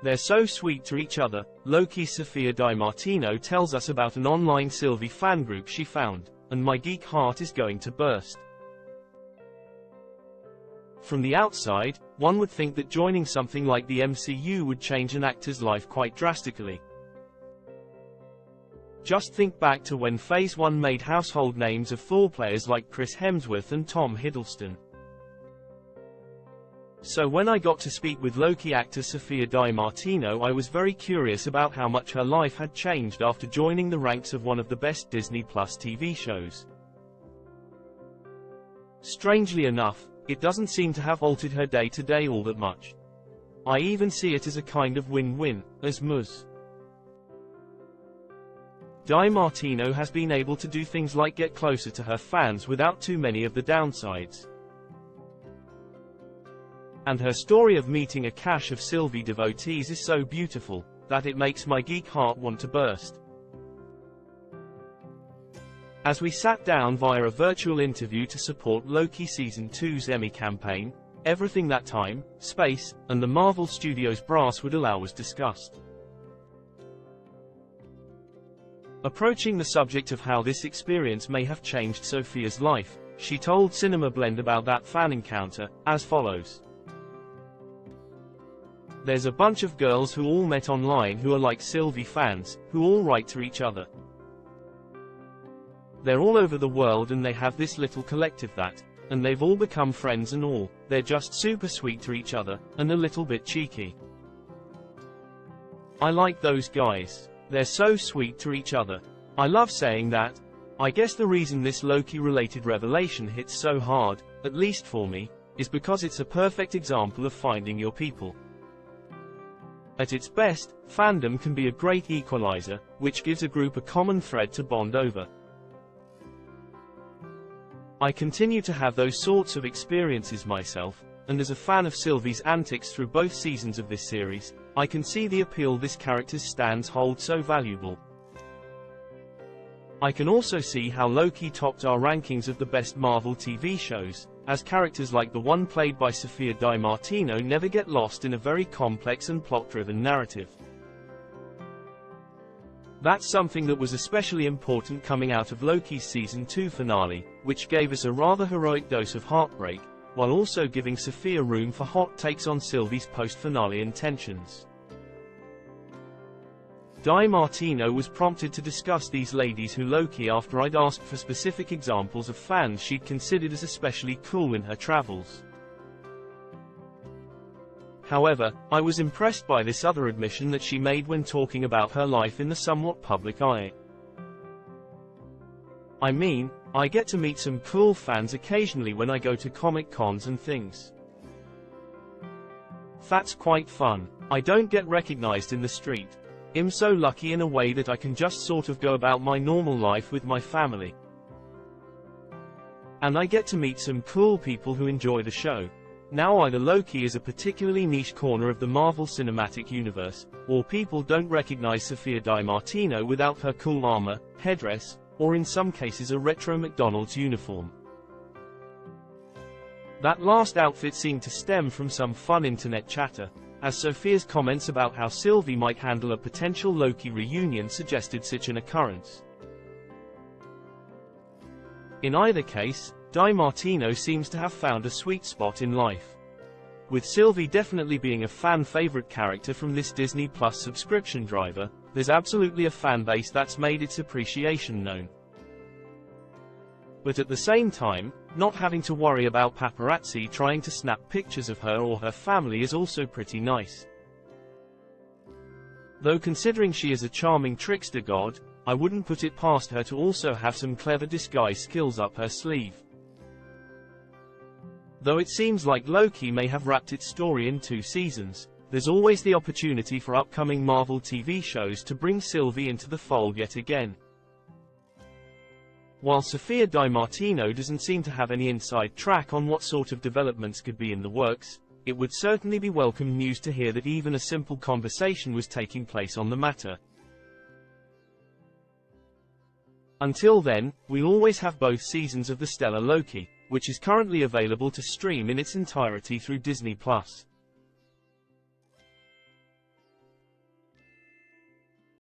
They're so sweet to each other. Loki's Sophia Di Martino tells us about an online Sylvie fan group she found, and my geek heart is going to burst. From the outside, one would think that joining something like the MCU would change an actor's life quite drastically. Just think back to when Phase 1 made household names of Thor players like Chris Hemsworth and Tom Hiddleston. So when I got to speak with Loki actor Sophia Di Martino, I was very curious about how much her life had changed after joining the ranks of one of the best Disney Plus TV shows. Strangely enough, it doesn't seem to have altered her day-to-day all that much. I even see it as a kind of win-win, as Ms. Di Martino has been able to do things like get closer to her fans without too many of the downsides. And her story of meeting a cache of Sylvie devotees is so beautiful, that it makes my geek heart want to burst. As we sat down via a virtual interview to support Loki Season 2's Emmy campaign, everything that time, space, and the Marvel Studios brass would allow was discussed. Approaching the subject of how this experience may have changed Sophia's life, she told Cinema Blend about that fan encounter, as follows. There's a bunch of girls who all met online who are like Sylvie fans, who all write to each other. They're all over the world and they have this little collective and they've all become friends and all, they're just super sweet to each other, and a little bit cheeky. I like those guys. They're so sweet to each other. I love saying that. I guess the reason this Loki-related revelation hits so hard, at least for me, is because it's a perfect example of finding your people. At its best, fandom can be a great equalizer, which gives a group a common thread to bond over. I continue to have those sorts of experiences myself, and as a fan of Sylvie's antics through both seasons of this series, I can see the appeal this character's stands hold so valuable. I can also see how Loki topped our rankings of the best Marvel TV shows, as characters like the one played by Sophia Di Martino never get lost in a very complex and plot-driven narrative. That's something that was especially important coming out of Loki's Season 2 finale, which gave us a rather heroic dose of heartbreak, while also giving Sophia room for hot takes on Sylvie's post-finale intentions. Di Martino was prompted to discuss these ladies who Loki after I'd asked for specific examples of fans she'd considered as especially cool in her travels. However, I was impressed by this other admission that she made when talking about her life in the somewhat public eye. I mean, I get to meet some cool fans occasionally when I go to Comic Cons and things. That's quite fun. I don't get recognized in the street. I'm so lucky in a way that I can just sort of go about my normal life with my family. And I get to meet some cool people who enjoy the show. Now either Loki is a particularly niche corner of the Marvel Cinematic Universe, or people don't recognize Sophia Di Martino without her cool armor, headdress, or in some cases a retro McDonald's uniform. That last outfit seemed to stem from some fun internet chatter, as Sophia's comments about how Sylvie might handle a potential Loki reunion suggested such an occurrence. In either case, Di Martino seems to have found a sweet spot in life. With Sylvie definitely being a fan-favorite character from this Disney Plus subscription driver, there's absolutely a fanbase that's made its appreciation known. But at the same time, not having to worry about paparazzi trying to snap pictures of her or her family is also pretty nice. Though considering she is a charming trickster god, I wouldn't put it past her to also have some clever disguise skills up her sleeve. Though it seems like Loki may have wrapped its story in 2 seasons, there's always the opportunity for upcoming Marvel TV shows to bring Sylvie into the fold yet again. While Sophia Di Martino doesn't seem to have any inside track on what sort of developments could be in the works, it would certainly be welcome news to hear that even a simple conversation was taking place on the matter. Until then, we'll always have both seasons of the stellar Loki, which is currently available to stream in its entirety through Disney Plus.